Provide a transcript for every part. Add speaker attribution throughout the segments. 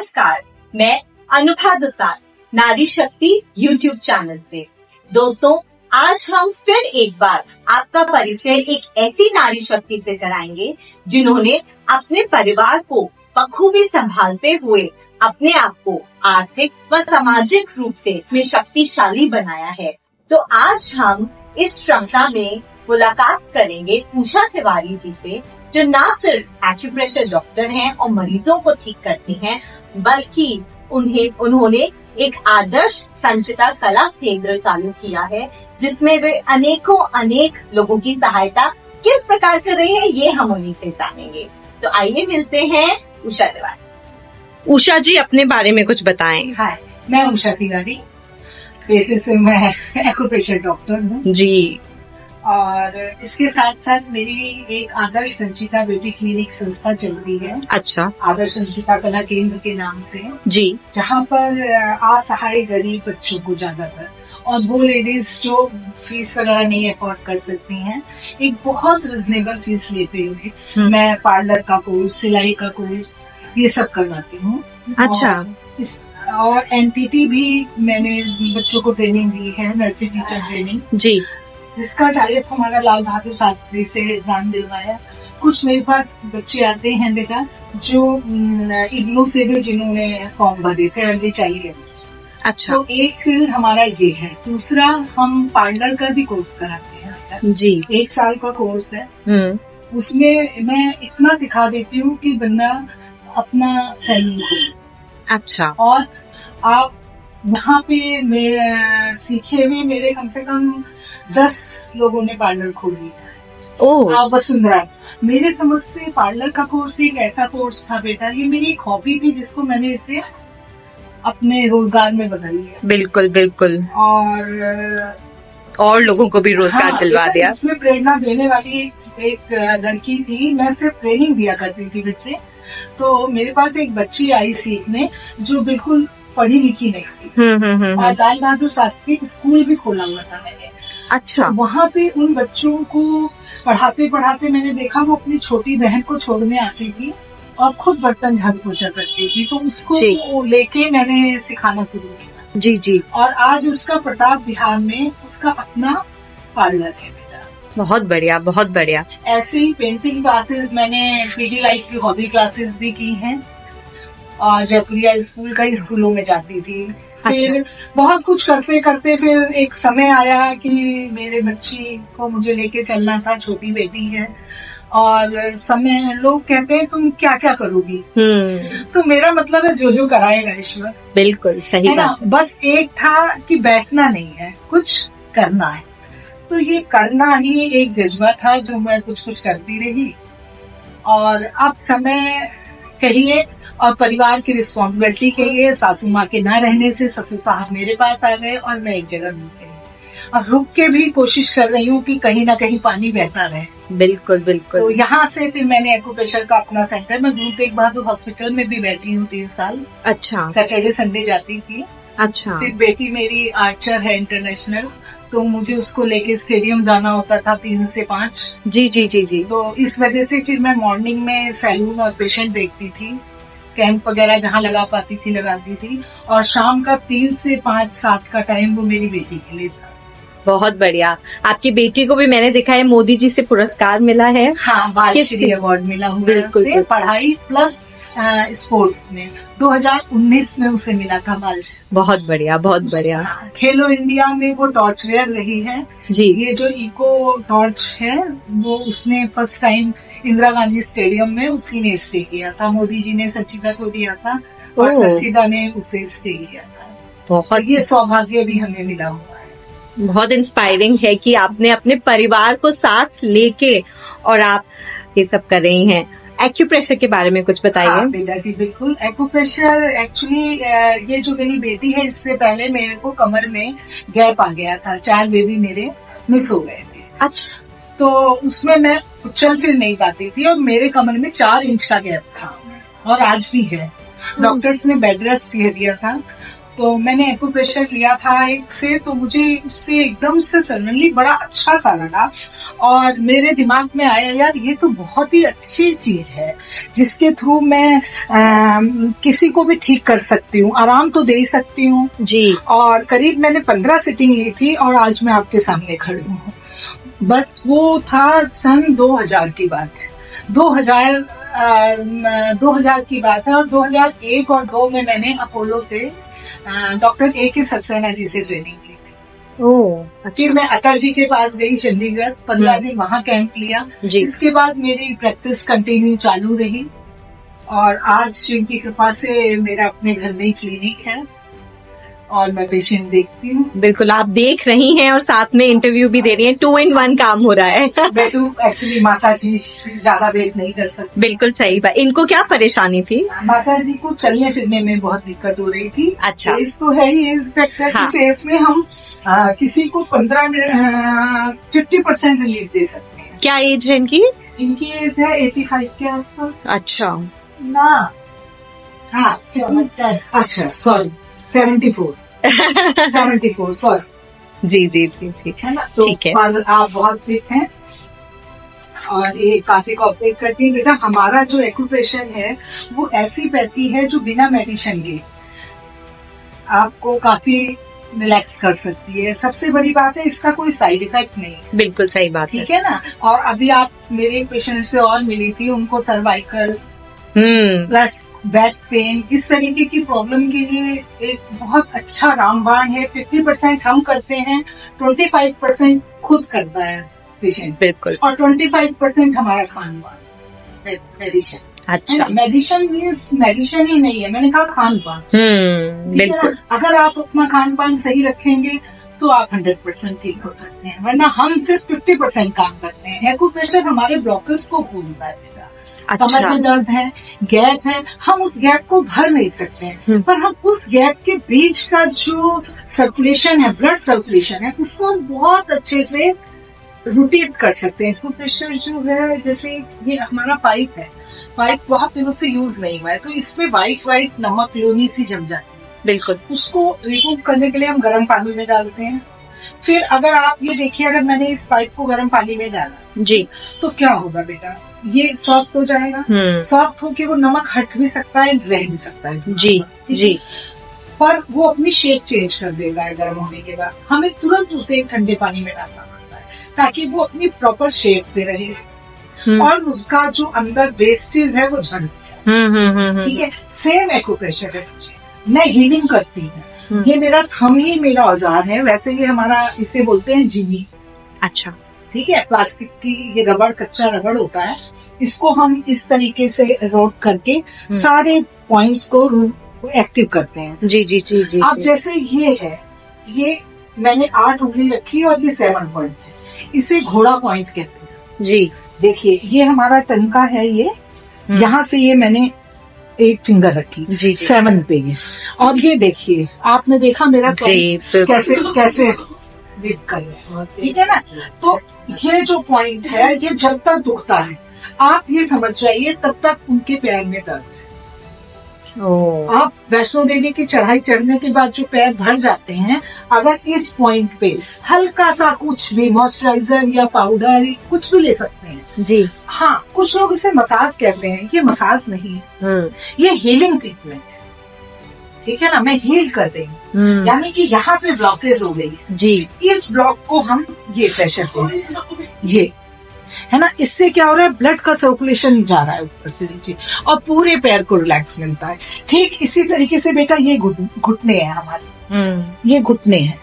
Speaker 1: नमस्कार, मैं अनुभा दुसाद, नारी शक्ति यूट्यूब चैनल से। दोस्तों, आज हम फिर एक बार आपका परिचय एक ऐसी नारी शक्ति से कराएंगे जिन्होंने अपने परिवार को बखूबी संभालते हुए अपने आप को आर्थिक व सामाजिक रूप से शक्तिशाली बनाया है। तो आज हम इस श्रृंखला में मुलाकात करेंगे उषा तिवारी जी से, जो न सिर्फ एक्यूप्रेशर डॉक्टर हैं और मरीजों को ठीक करती हैं, बल्कि उन्होंने एक आदर्श संचिता कला केंद्र चालू किया है, जिसमें वे अनेक लोगों की सहायता किस प्रकार कर रहे हैं, ये हम उन्हीं से जानेंगे। तो आइए मिलते हैं उषा तिवारी।
Speaker 2: उषा जी, अपने बारे में कुछ बताएं।
Speaker 3: हाय, मैं उषा तिवारी, पेशे से मैं एक्यूप्रेशर डॉक्टर हूँ
Speaker 2: जी।
Speaker 3: और इसके साथ साथ मेरी एक आदर्श संचिता ब्यूटी क्लिनिक संस्था चलती है।
Speaker 2: अच्छा।
Speaker 3: आदर्श संचिता कला केंद्र के नाम से
Speaker 2: जी।
Speaker 3: जहाँ पर असहाय गरीब बच्चों को ज्यादातर, और वो लेडीज जो फीस वगैरह नहीं अफोर्ड कर सकती हैं, एक बहुत रिजनेबल फीस लेते हुए मैं पार्लर का कोर्स, सिलाई का कोर्स, ये सब करवाती हूँ।
Speaker 2: अच्छा।
Speaker 3: और एनटीटी भी मैंने बच्चों को ट्रेनिंग दी है, नर्सिंग टीचर ट्रेनिंग
Speaker 2: जी,
Speaker 3: जिसका डायरेक्ट हमारा लाल बहादुर शास्त्री से एग्जाम दिलवाया। कुछ मेरे पास बच्चे आते हैं बेटा जो इग्नू से भी जिन्होंने फॉर्म भरे थे अर्ली चाइल्ड।
Speaker 2: अच्छा।
Speaker 3: तो एक हमारा ये है। दूसरा, हम पार्लर का भी कोर्स कराते हैं
Speaker 2: जी।
Speaker 3: 1 साल का कोर्स है। उसमें मैं इतना सिखा देती हूँ कि बंदा अपना सैलून खोले।
Speaker 2: अच्छा।
Speaker 3: और आप यहाँ पे सीखे हुए मेरे कम से कम 10 लोगों ने पार्लर खोल लिया।
Speaker 2: ओह।
Speaker 3: वसुंधरा, मेरे समझ से पार्लर का कोर्स एक ऐसा कोर्स था बेटा, ये मेरी एक हॉबी थी जिसको मैंने इसे अपने रोजगार में बदल लिया।
Speaker 2: बिल्कुल बिल्कुल। और लोगों को भी रोजगार दिलवा दिया।
Speaker 3: इसमें प्रेरणा देने वाली एक लड़की थी। मैं सिर्फ ट्रेनिंग दिया करती थी बच्चे, तो मेरे पास एक बच्ची आई सीखने जो बिल्कुल पढ़ी लिखी नहीं थी। और लाल बहादुर शास्त्री स्कूल भी खोला हुआ था मैंने।
Speaker 2: अच्छा।
Speaker 3: तो वहाँ पे उन बच्चों को पढ़ाते पढ़ाते मैंने देखा वो अपनी छोटी बहन को छोड़ने आती थी और खुद बर्तन झाड़ू पोछा करती थी, तो उसको लेके मैंने सिखाना शुरू किया।
Speaker 2: जी जी।
Speaker 3: और आज उसका प्रताप बिहार में उसका अपना पार्लर है बेटा।
Speaker 2: बहुत बढ़िया, बहुत बढ़िया।
Speaker 3: ऐसे ही पेंटिंग क्लासेस मैंने पीडी लाइट की हॉबी क्लासेस भी की हैं, और जयपुरिया स्कूल कई स्कूलों में जाती थी। फिर बहुत कुछ करते करते फिर एक समय आया कि मेरे बच्ची को मुझे लेके चलना था, छोटी बेटी है, और समय लोग कहते हैं तुम क्या क्या करोगी। तो मेरा मतलब है जो कराएगा ईश्वर।
Speaker 2: बिल्कुल सही
Speaker 3: है ना। बस एक था कि बैठना नहीं है, कुछ करना है। तो ये करना ही एक जज्बा था जो मैं कुछ करती रही। और अब समय कहिए और परिवार की रिस्पॉन्सिबिलिटी के लिए सासू माँ के ना रहने से ससुर साहब मेरे पास आ गए और मैं एक जगह रुक गई, और रुक के भी कोशिश कर रही हूँ कि कहीं ना कहीं पानी बहता रहे।
Speaker 2: बिल्कुल बिल्कुल।
Speaker 3: तो यहाँ से फिर मैंने एक्यूप्रेशर का अपना सेंटर, मैं गुरु तेग बहादुर हॉस्पिटल में भी बैठी हूँ 3 साल।
Speaker 2: अच्छा।
Speaker 3: सैटरडे संडे जाती थी।
Speaker 2: अच्छा।
Speaker 3: फिर बेटी मेरी आर्चर है इंटरनेशनल, तो मुझे उसको लेके स्टेडियम जाना होता था 3 से 5।
Speaker 2: जी जी जी जी।
Speaker 3: तो इस वजह से फिर मैं मॉर्निंग में सैलून और पेशेंट देखती थी, कैंप वगैरह जहाँ लगा पाती थी लगाती थी, और शाम का 3 से 5-7 का टाइम वो मेरी बेटी के लिए था।
Speaker 2: बहुत बढ़िया। आपकी बेटी को भी मैंने देखा है मोदी जी से पुरस्कार मिला है।
Speaker 3: हाँ, बालश्री अवार्ड मिला हुआ है।
Speaker 2: बिल्कुल।
Speaker 3: पढ़ाई प्लस स्पोर्ट्स में 2019 में उसे मिला था बालश्री।
Speaker 2: बहुत बढ़िया, बहुत बढ़िया।
Speaker 3: खेलो इंडिया में वो टॉर्च वेयर रही है
Speaker 2: जी।
Speaker 3: ये जो इको टॉर्च है वो उसने first time Indira Gandhi stadium में उसी ने स्टे किया था। मोदी जी ने सचिता को दिया था और सचिता ने उसे स्टे किया था। बहुत, ये सौभाग्य भी हमें मिला हुआ है।
Speaker 2: बहुत इंस्पायरिंग है कि आपने अपने परिवार को साथ लेके और आप ये सब कर रही हैं। एक्यूप्रेशर के बारे में कुछ बताइए।
Speaker 3: हाँ, बेटा जी बिल्कुल। एक्यूप्रेशर एक्चुअली ये जो मेरी बेटी है, इससे पहले मेरे को कमर में गैप आ गया था, 4 बेबी मेरे मिस हो गए थे।
Speaker 2: अच्छा।
Speaker 3: तो उसमें मैं चल फिर नहीं पाती थी और मेरे कमर में 4 इंच का गैप था, और आज भी है। डॉक्टर्स ने बेड रेस्ट दिया था, तो मैंने एक्यूप्रेशर लिया था एक से, तो मुझे उससे एकदम से सडनली बड़ा अच्छा सा लगा और मेरे दिमाग में आया यार ये तो बहुत ही अच्छी चीज है जिसके थ्रू मैं किसी को भी ठीक कर सकती हूँ, आराम तो दे ही सकती हूँ
Speaker 2: जी।
Speaker 3: और करीब मैंने 15 सिटिंग ली थी और आज मैं आपके सामने खड़ी हूँ। बस वो था सन 2000 की बात है, 2000 की बात है। और 2001 और 2 में मैंने अपोलो से डॉक्टर A.K. सक्सेना जी से ट्रेनिंग की थी।
Speaker 2: ओह
Speaker 3: फिर मैं अतर जी के पास गई चंडीगढ़, 15 दिन वहां कैंप लिया
Speaker 2: जी।
Speaker 3: इसके बाद मेरी प्रैक्टिस कंटिन्यू चालू रही और आज शिव की कृपा से मेरा अपने घर में ही क्लिनिक है और मैं पेशेंट देखती हूँ।
Speaker 2: बिल्कुल, आप देख रही हैं और साथ में इंटरव्यू भी दे रही हैं, 2 in 1 काम हो रहा है।
Speaker 3: बेटू एक्चुअली माता जी ज्यादा वेट नहीं कर सकती।
Speaker 2: बिल्कुल सही बात। इनको क्या परेशानी थी?
Speaker 3: माता जी को चलने फिरने में बहुत दिक्कत हो रही थी।
Speaker 2: अच्छा।
Speaker 3: एज तो है ही, एज फैक्टर।
Speaker 2: हाँ।
Speaker 3: इस एज में हम किसी को 50% रिलीफ दे सकते हैं।
Speaker 2: क्या एज है इनकी?
Speaker 3: इनकी एज है 85 के आसपास।
Speaker 2: अच्छा।
Speaker 3: ना हाँ अच्छा सॉरी 74 सॉरी।
Speaker 2: जी जी जी जी,
Speaker 3: है ना, तो
Speaker 2: ठीक है।
Speaker 3: आप बहुत फिट हैं और ये काफी कॉपरेट करती है। बेटा हमारा जो एक्यूप्रेशर है वो ऐसी पैथी है जो बिना मेडिसिन के आपको काफी रिलैक्स कर सकती है। सबसे बड़ी बात है इसका कोई साइड इफेक्ट नहीं है।
Speaker 2: बिल्कुल सही बात
Speaker 3: ठीक है ना। और अभी आप मेरे एक पेशेंट से और मिली थी, उनको सर्वाइकल प्लस बैक पेन इस तरीके की प्रॉब्लम के लिए एक बहुत अच्छा रामबाण है। 50% हम करते हैं, 25% खुद करता है पेशेंट।
Speaker 2: बिल्कुल।
Speaker 3: और 25% हमारा खान पान मेडिसिन।
Speaker 2: अच्छा।
Speaker 3: मेडिसिन मीन्स मेडिसिन ही नहीं है, मैंने कहा खान पान।
Speaker 2: बिल्कुल।
Speaker 3: अगर आप अपना खान पान सही रखेंगे तो आप 100% ठीक हो सकते हैं, वरना हम सिर्फ 50% काम करते हैं। एक्यूप्रेशर हमारे ब्लॉकेज को खोलता है।
Speaker 2: अच्छा।
Speaker 3: कमर में दर्द है, गैप है, हम उस गैप को भर नहीं सकते हैं, पर हम उस गैप के बीच का जो सर्कुलेशन है, ब्लड सर्कुलेशन है, उसको हम बहुत अच्छे से रोटेट कर सकते हैं। एक्यूप्रेशर जो है, जैसे ये हमारा पाइप है, पाइप बहुत दिनों से यूज नहीं हुआ है, तो इसमें व्हाइट नमक लोनी सी जम जाती है।
Speaker 2: बिल्कुल।
Speaker 3: उसको रिमूव करने के लिए हम गर्म पानी में डालते हैं। फिर अगर आप ये देखिए, अगर मैंने इस पाइप को गर्म पानी में डाला
Speaker 2: जी,
Speaker 3: तो क्या होगा बेटा, ये सॉफ्ट हो जाएगा। सॉफ्ट होके वो नमक हट भी सकता है, रह भी सकता है।
Speaker 2: जी जी।
Speaker 3: पर वो अपनी शेप चेंज कर देगा है गर्म होने के बाद। हमें तुरंत उसे ठंडे पानी में डालना पड़ता है ताकि वो अपनी प्रॉपर शेप पे रहे और उसका जो अंदर वेस्टेज है वो झड़ जाए। ठीक है। सेम एक्यूप्रेशर है, मैं हीलिंग करती हूँ। ये मेरा थंब ही मेरा औजार है। वैसे ये हमारा, इसे बोलते हैं जिमी।
Speaker 2: अच्छा।
Speaker 3: ठीक है। प्लास्टिक की ये रबड़, कच्चा रबड़ होता है, इसको हम इस तरीके से रोट करके सारे पॉइंट्स को एक्टिव करते हैं।
Speaker 2: जी जी जी जी।
Speaker 3: अब जैसे ये है, ये मैंने 8 उंगली रखी और ये 7 पॉइंट है, इसे घोड़ा पॉइंट कहते हैं।
Speaker 2: जी।
Speaker 3: देखिए ये हमारा टंका है, ये यहाँ से ये मैंने 8 फिंगर रखी
Speaker 2: जी,
Speaker 3: 7 पे ये। और ये देखिए, आपने देखा मेरा कैसे कैसे विप कर रहा है। ठीक है ना। तो ये जो पॉइंट है, ये जब तक दुखता है, आप ये समझ जाइए, तब तक उनके पैर में दर्द है। आप वैष्णो देवी की चढ़ाई चढ़ने के बाद जो पैर भर जाते हैं, अगर इस पॉइंट पे हल्का सा कुछ भी मॉइस्चराइजर या पाउडर कुछ भी ले सकते हैं
Speaker 2: जी।
Speaker 3: हाँ, कुछ लोग इसे मसाज कहते हैं, ये मसाज नहीं, ये हीलिंग ट्रीटमेंट है। ठीक है ना। मैं हील कर देंगे, यानी कि यहाँ पे ब्लॉकेज हो गई है
Speaker 2: जी।
Speaker 3: इस ब्लॉक को हम ये प्रेशर देंगे, ये है ना। इससे क्या हो रहा है, ब्लड का सर्कुलेशन जा रहा है ऊपर से नीचे और पूरे पैर को रिलैक्स मिलता है। ठीक इसी तरीके से बेटा ये घुटने हैं हमारे, ये घुटने हैं,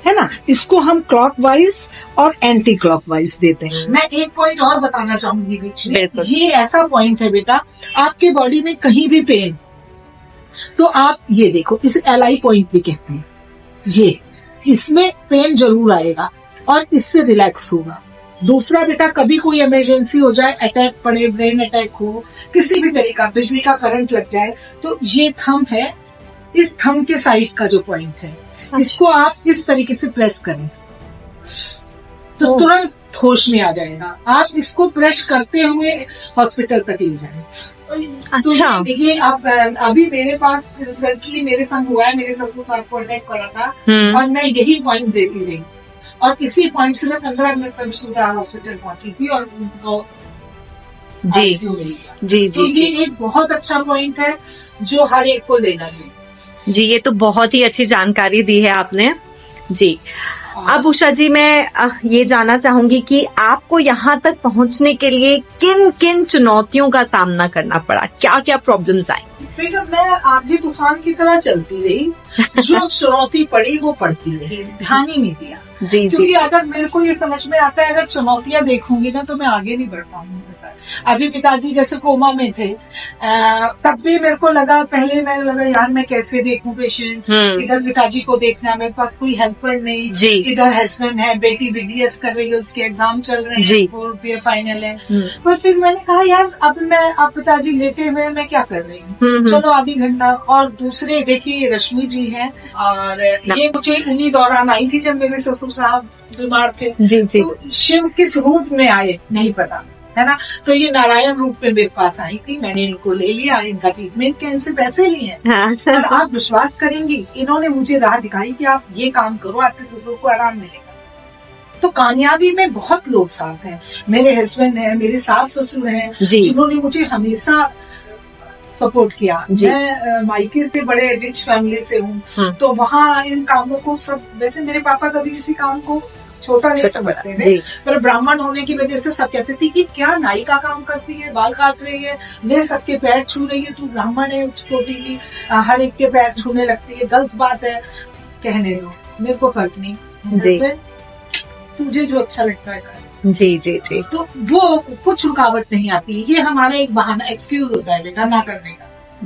Speaker 3: है ना। इसको हम क्लॉकवाइज और एंटी क्लॉकवाइज देते हैं। मैं एक पॉइंट और बताना चाहूंगी बीच में, ये ऐसा पॉइंट है बेटा, आपके बॉडी में कहीं भी पेन, तो आप ये देखो, इसे एलआई पॉइंट भी कहते हैं। ये इसमें पेन जरूर आएगा और इससे रिलैक्स होगा। दूसरा बेटा, कभी कोई इमरजेंसी हो जाए, अटैक पड़े, ब्रेन अटैक हो, किसी भी तरीका, बिजली का करंट लग जाए, तो ये थंब है, इस थंब के साइड का जो पॉइंट है, इसको आप इस तरीके से प्रेस करें तो तुरंत होश में आ जाएगा। आप इसको प्रेस करते हुए हॉस्पिटल तक ले जाएं।
Speaker 2: अच्छा।
Speaker 3: तो देखिए, आप अभी मेरे पास रिसेंटली मेरे संग हुआ है, मेरे ससुर साहब को अटैक करा था और मैं यही पॉइंट देती रही और इसी पॉइंट से मैं 15 मिनट में विष्णुदा हॉस्पिटल पहुंची थी और उनको
Speaker 2: जी
Speaker 3: ICU में लिया।
Speaker 2: जी
Speaker 3: तो
Speaker 2: जी
Speaker 3: ये एक बहुत अच्छा पॉइंट है जो हर एक को लेना चाहिए।
Speaker 2: जी, ये तो बहुत ही अच्छी जानकारी दी है आपने जी। अब उषा जी मैं ये जानना चाहूंगी कि आपको यहाँ तक पहुँचने के लिए किन किन चुनौतियों का सामना करना पड़ा, क्या क्या प्रॉब्लम्स आई?
Speaker 3: फिर मैं आधी तूफान की तरह चलती रही, जो चुनौती पड़ी वो पड़ती रही, ध्यान ही नहीं दिया।
Speaker 2: जी
Speaker 3: क्योंकि
Speaker 2: जी
Speaker 3: अगर मेरे को ये समझ में आता है अगर चुनौतियां देखूंगी ना तो मैं आगे नहीं बढ़ पाऊंगी। अभी पिताजी जैसे कोमा में थे, तब भी मेरे को लगा, पहले मैं लगा यार मैं कैसे देखूं पेशेंट, इधर पिताजी को देखना, मेरे पास कोई हेल्पर नहीं
Speaker 2: जी
Speaker 3: इधर हस्बैंड है, बेटी BDS कर रही है, उसके एग्जाम चल रहे
Speaker 2: जी।
Speaker 3: हैं, 4th ईयर फाइनल है। पर फिर मैंने कहा यार अब पिताजी लेटे हुए मैं क्या कर रही हूँ, चलो आधी घंटा। और दूसरे देखिए रश्मि जी हैं, और ये मुझे उन्हीं दौरान आई थी जब मेरे ससुर साहब बीमार थे।
Speaker 2: जी जी
Speaker 3: तो शिव किस रूप में आए नहीं पता है ना, तो ये नारायण रूप में मेरे पास आई थी, मैंने इनको ले लिया, इनका ट्रीटमेंट के इनसे पैसे लिए।
Speaker 2: हाँ
Speaker 3: और आप विश्वास करेंगी इन्होंने मुझे राह दिखाई कि आप ये काम करो, आपके ससुर को आराम मिलेगा। तो कामयाबी में बहुत लोग साथ हैं, मेरे हस्बैंड हैं, मेरे सास ससुर हैं,
Speaker 2: जी
Speaker 3: जिन्होंने मुझे हमेशा सपोर्ट किया। मैं मायके से बड़े रिच फैमिली से हूँ, तो वहाँ इन कामों को सब, वैसे मेरे पापा कभी किसी काम को छोटा नहीं समझते थे, पर ब्राह्मण होने की वजह से सब कहते थे कि क्या नाई का काम करती है, बाल काट रही है, ले सबके पैर छू रही है, तू ब्राह्मण है, छोटी की हर एक के पैर छूने लगती है, गलत बात है। कहने दो, मेरे को फर्क नहीं
Speaker 2: जी,
Speaker 3: तुझे जो अच्छा लगता है कर।
Speaker 2: जी जी जी।
Speaker 3: तो वो कुछ रुकावट नहीं आती, ये हमारा एक बहाना, एक्सक्यूज होता है बेटा ना करने का।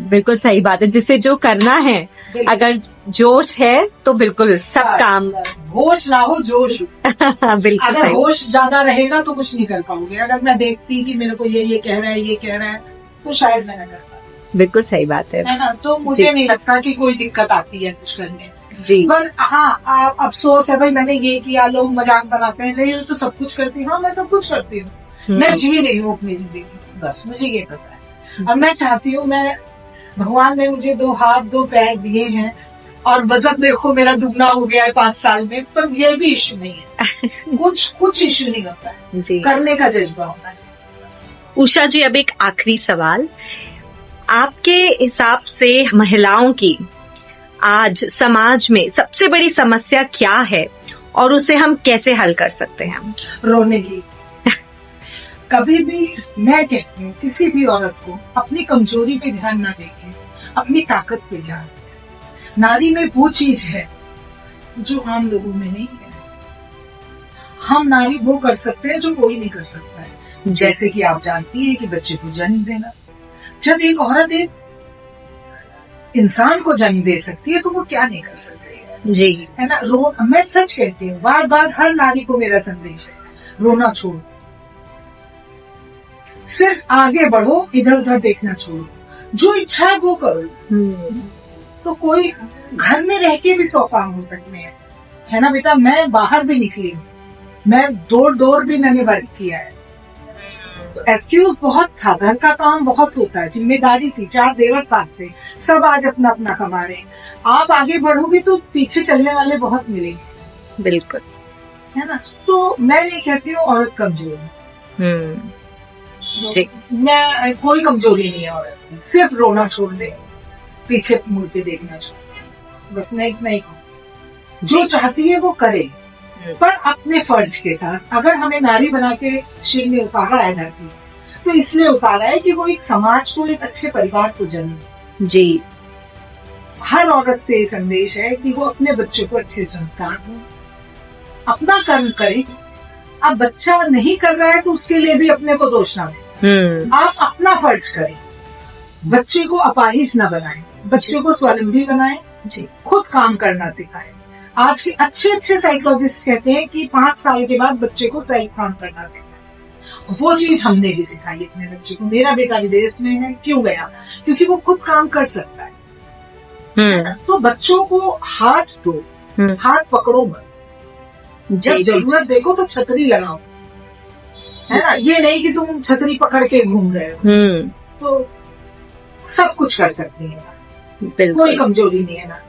Speaker 2: बिल्कुल सही बात है, जिसे जो करना है, अगर जोश है तो बिल्कुल सब काम।
Speaker 3: होश ना हो जोश
Speaker 2: बिल्कुल
Speaker 3: अगर होश ज्यादा रहेगा तो कुछ नहीं कर पाओगे। अगर मैं देखती कि मेरे को ये कह रहा है, ये कह रहा है, तो शायद मैं न कर पाती।
Speaker 2: बिल्कुल सही बात है
Speaker 3: ना, तो मुझे नहीं लगता कि कोई दिक्कत आती है कुछ करने
Speaker 2: जी।
Speaker 3: पर हाँ अफसोस है भाई, मैंने ये किया, लोग मजाक बनाते हैं, नहीं तो सब कुछ करती हूँ। मैं सब कुछ करती हूँ, मैं जी रही हूँ अपनी जिंदगी, बस मुझे ये पता है। अब मैं चाहती हूँ, मैं भगवान ने मुझे 2 हाथ 2 पैर दिए हैं और वजन देखो मेरा दुगना हो गया है 5 साल में, पर ये भी इश्यू नहीं है। कुछ इश्यू नहीं होता है जी, करने का जज्बा होना चाहिए।
Speaker 2: उषा जी, अब एक आखिरी सवाल, आपके हिसाब से महिलाओं की आज समाज में सबसे बड़ी समस्या क्या है और उसे हम कैसे हल कर सकते हैं?
Speaker 3: रोने की। कभी भी मैं कहती हूँ किसी भी औरत को अपनी कमजोरी पे ध्यान ना देके अपनी ताकत पे ध्यान दें। नारी में वो चीज है जो आम लोगों में नहीं है। हम नारी वो कर सकते हैं जो कोई नहीं कर सकता है। जैसे कि आप जानती हैं कि बच्चे को जन्म देना, जब एक औरत एक इंसान को जन्म दे सकती है तो वो क्या नहीं कर सकती
Speaker 2: जी,
Speaker 3: है ना। मैं सच कहती हूँ, बार बार हर नारी को मेरा संदेश है, रोना छोड़ो, सिर्फ आगे बढ़ो, इधर उधर देखना छोड़ो, जो इच्छा है वो करो। तो कोई घर में रह के भी 100 काम हो सकते हैं, है ना बेटा। मैं बाहर भी निकली, मैं डोर भी मैंने वर्क किया है, तो एक्सक्यूज बहुत था, घर का काम बहुत होता है, जिम्मेदारी थी, 4 देवर साथ थे, सब आज अपना अपना कमा रहे हैं। आप आगे बढ़ोगे तो पीछे चलने वाले बहुत मिलेंगे,
Speaker 2: बिल्कुल,
Speaker 3: है ना। तो मैं नहीं कहती हूँ औरत कमजोर है, मैं कोई कमजोरी नहीं है औरत में, सिर्फ रोना छोड़ दे, पीछे मुड़ के देखना छोड़, बस मैं इतना ही कहूँ। जो चाहती है वो करे, पर अपने फर्ज के साथ। अगर हमें नारी बना के शिव ने उतारा है धरती, तो इसलिए उतारा है कि वो एक समाज को, एक अच्छे परिवार को जन्म दे।
Speaker 2: जी,
Speaker 3: हर औरत से ये संदेश है कि वो अपने बच्चे को अच्छे संस्कार दो, अपना कर्म करे। अब बच्चा नहीं कर रहा है तो उसके लिए भी अपने को दोष ना दे, आप अपना फर्ज करें, बच्चे को अपाहिज ना बनाएं, बच्चे को स्वावलंबी बनाएं, खुद काम करना सिखाएं। आज के अच्छे साइकोलॉजिस्ट कहते हैं कि 5 साल के बाद बच्चे को सही काम करना सिखाएं। वो चीज हमने भी सिखाई अपने बच्चे को। मेरा बेटा विदेश में है, क्यों गया? क्योंकि वो खुद काम कर सकता है। तो बच्चों को हाथ दो, हाथ पकड़ो मत, जब जरूरत देखो तो छतरी लगाओ, है ना। ये नहीं कि तुम छतरी पकड़ के घूम रहे हो, तो सब कुछ कर सकती है ना, कोई कमजोरी नहीं है ना,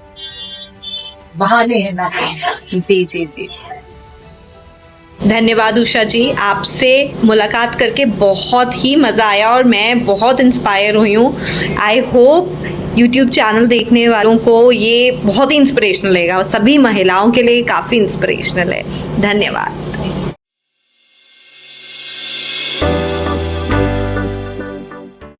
Speaker 3: बहाने हैं ना।
Speaker 2: जी जी जी, धन्यवाद उषा जी, आपसे मुलाकात करके बहुत ही मज़ा आया और मैं बहुत इंस्पायर हुई हूँ। आई होप यूट्यूब चैनल देखने वालों को ये बहुत ही इंस्पिरेशनल लगेगा और सभी महिलाओं के लिए काफ़ी इंस्पिरेशनल है। धन्यवाद।